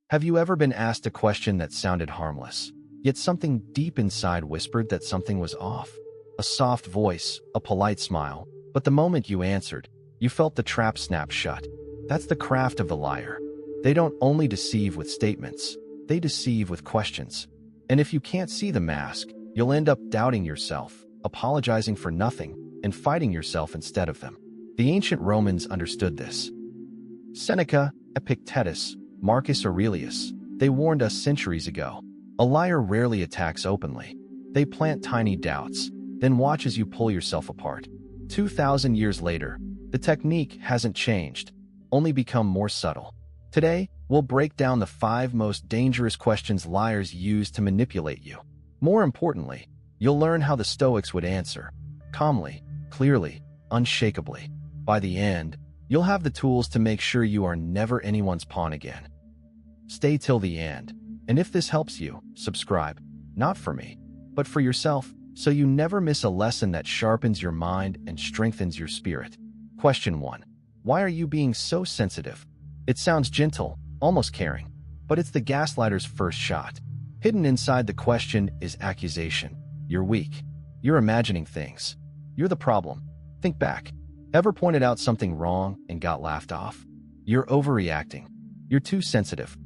Have you ever been asked a question that sounded harmless, yet something deep inside whispered that something was off? A soft voice, a polite smile, but the moment you answered, you felt the trap snap shut. That's the craft of the liar. They don't only deceive with statements, they deceive with questions. And if you can't see the mask, you'll end up doubting yourself, apologizing for nothing, and fighting yourself instead of them. The ancient Romans understood this. Seneca, Epictetus, Marcus Aurelius, they warned us centuries ago. A liar rarely attacks openly. They plant tiny doubts, then watch as you pull yourself apart. 2,000 years later, the technique hasn't changed, only become more subtle. Today, we'll break down the 5 most dangerous questions liars use to manipulate you. More importantly, you'll learn how the Stoics would answer, calmly, clearly, unshakably. By the end, you'll have the tools to make sure you are never anyone's pawn again. Stay till the end, and if this helps you, subscribe, not for me, but for yourself, so you never miss a lesson that sharpens your mind and strengthens your spirit. Question 1. Why are you being so sensitive? It sounds gentle, almost caring, but it's the gaslighter's first shot. Hidden inside the question is accusation. You're weak. You're imagining things. You're the problem. Think back. Ever pointed out something wrong and got laughed off? You're overreacting. You're too sensitive.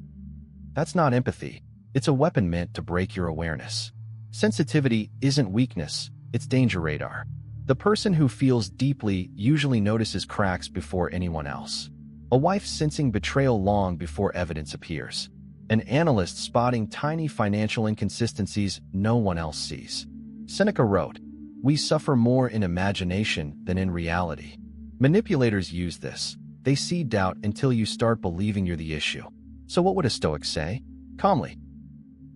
That's not empathy. It's a weapon meant to break your awareness. Sensitivity isn't weakness, it's danger radar. The person who feels deeply usually notices cracks before anyone else. A wife sensing betrayal long before evidence appears. An analyst spotting tiny financial inconsistencies no one else sees. Seneca wrote, "We suffer more in imagination than in reality." Manipulators use this. They seed doubt until you start believing you're the issue. So what would a Stoic say? Calmly,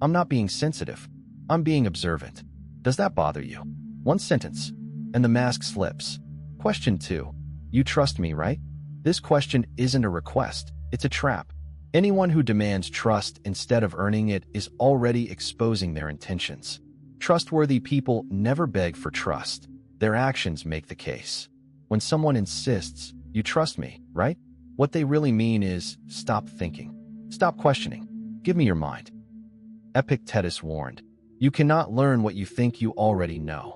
"I'm not being sensitive. I'm being observant. Does that bother you?" One sentence, and the mask slips. Question 2. You trust me, right? This question isn't a request, it's a trap. Anyone who demands trust instead of earning it is already exposing their intentions. Trustworthy people never beg for trust. Their actions make the case. When someone insists, "You trust me, right?" what they really mean is, stop thinking. Stop questioning. Give me your mind. Epictetus warned, "You cannot learn what you think you already know."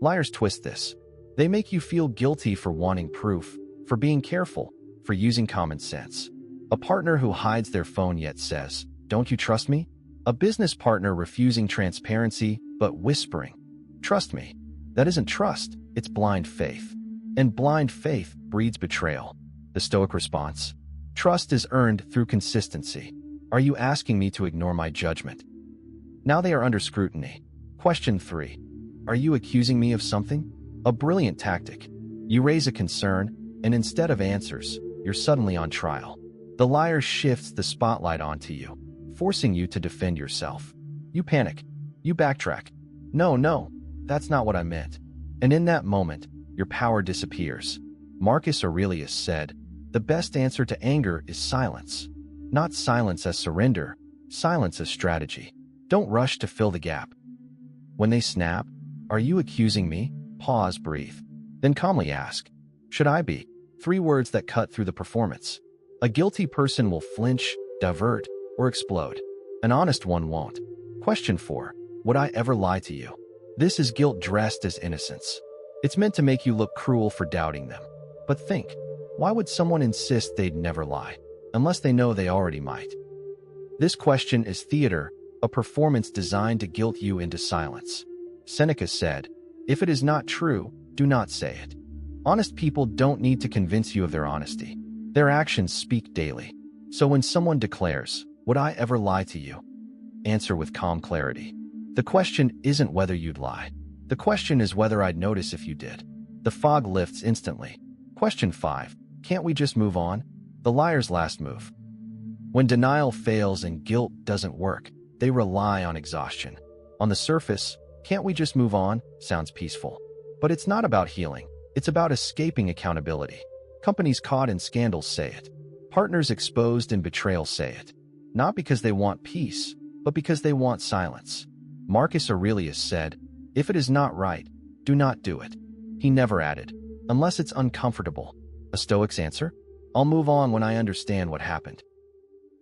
Liars twist this. They make you feel guilty for wanting proof, for being careful, for using common sense. A partner who hides their phone yet says, "Don't you trust me?" A business partner refusing transparency but whispering, "Trust me." That isn't trust, it's blind faith. And blind faith breeds betrayal. The Stoic response, "Trust is earned through consistency. Are you asking me to ignore my judgment?" Now they are under scrutiny. Question 3. Are you accusing me of something? A brilliant tactic. You raise a concern, and instead of answers, you're suddenly on trial. The liar shifts the spotlight onto you, forcing you to defend yourself. You panic. You backtrack. No, that's not what I meant." And in that moment, your power disappears. Marcus Aurelius said, "The best answer to anger is silence." Not silence as surrender, silence as strategy. Don't rush to fill the gap. When they snap, "Are you accusing me?" Pause, breathe. Then calmly ask, "Should I be?" 3 words that cut through the performance. A guilty person will flinch, divert, or explode. An honest one won't. Question 4. Would I ever lie to you? This is guilt dressed as innocence. It's meant to make you look cruel for doubting them. But think, why would someone insist they'd never lie, unless they know they already might? This question is theater, a performance designed to guilt you into silence. Seneca said, "If it is not true, do not say it." Honest people don't need to convince you of their honesty. Their actions speak daily. So when someone declares, "Would I ever lie to you?" answer with calm clarity. The question isn't whether you'd lie. The question is whether I'd notice if you did. The fog lifts instantly. Question 5. Can't we just move on? The liar's last move. When denial fails and guilt doesn't work, they rely on exhaustion. On the surface, "Can't we just move on?" sounds peaceful. But it's not about healing. It's about escaping accountability. Companies caught in scandals say it. Partners exposed in betrayal say it. Not because they want peace, but because they want silence. Marcus Aurelius said, "If it is not right, do not do it." He never added, "Unless it's uncomfortable." A Stoic's answer? "I'll move on when I understand what happened."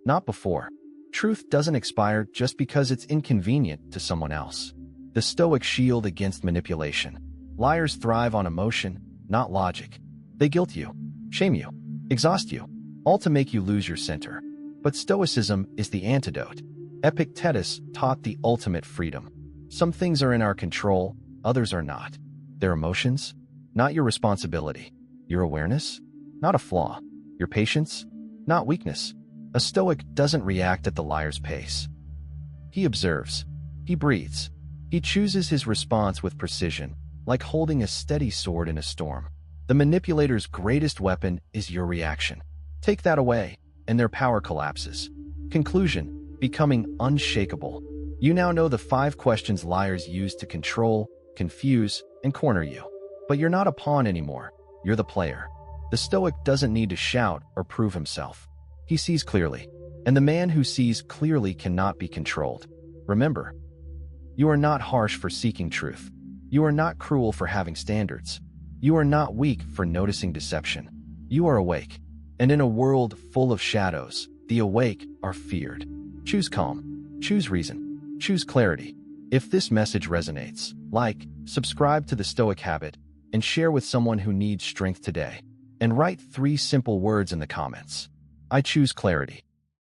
Not before. Truth doesn't expire just because it's inconvenient to someone else. The Stoic shield against manipulation. Liars thrive on emotion, not logic. They guilt you, shame you, exhaust you, all to make you lose your center. But Stoicism is the antidote. Epictetus taught the ultimate freedom. Some things are in our control, others are not. Their emotions, not your responsibility. Your awareness, not a flaw. Your patience, not weakness. A Stoic doesn't react at the liar's pace. He observes. He breathes. He chooses his response with precision, like holding a steady sword in a storm. The manipulator's greatest weapon is your reaction. Take that away, and their power collapses. Conclusion: becoming unshakable. You now know the 5 questions liars use to control, confuse, and corner you. But you're not a pawn anymore. You're the player. The Stoic doesn't need to shout or prove himself. He sees clearly, and the man who sees clearly cannot be controlled. Remember, you are not harsh for seeking truth. You are not cruel for having standards. You are not weak for noticing deception. You are awake. And in a world full of shadows, the awake are feared. Choose calm. Choose reason. Choose clarity. If this message resonates, like, subscribe to the Stoic Habit, and share with someone who needs strength today. And write 3 simple words in the comments. I choose clarity.